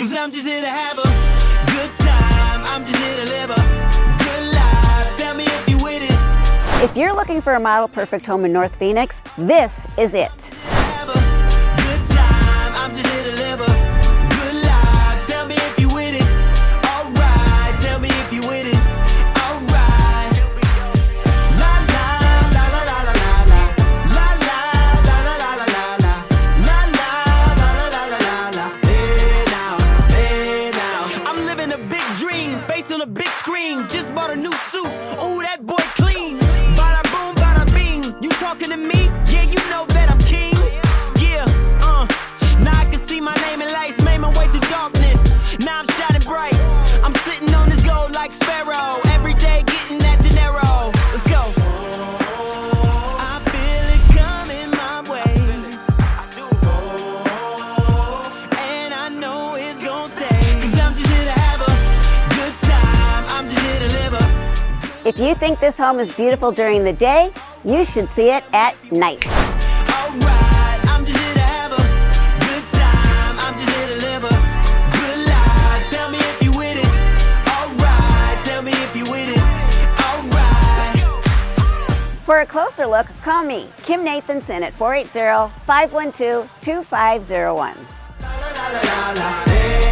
Cause I'm just here to have a good time. I'm just here to live a good life. Tell me if you with it. If you're looking for a model perfect home in North Phoenix, this is it. Have a good time. I'm just here to live a good life. Tell me if you with it. Alright. Tell me if you with it. Alright. La la la la la la la. La la la la la la la. La la la la la la la. Hey now, hey now. I'm living a big dream based on a big screen. Just bought a new suit. Ooh, that boy clean. Bada boom, bada bing. You talking to me? Yeah, you know that I'm king. Yeah, now I can see my name in lights, made my way through darkness. Now I'm shining bright. I'm sitting on this gold like Sparrow. Every day getting that dinero. Let's go. I feel it coming my way. And I know it's gonna stay. Cause I'm just here to have a good time. I'm just here to live a. If you think this home is beautiful during the day, you should see it at night. Alright, I'm just here to have a good time. I'm just here to live a good life. Tell me if you with it. Alright, tell me if you with it. Alright. For a closer look, call me, Kim Nathanson, at 480-512-2501. La, la, la, la, la. Hey.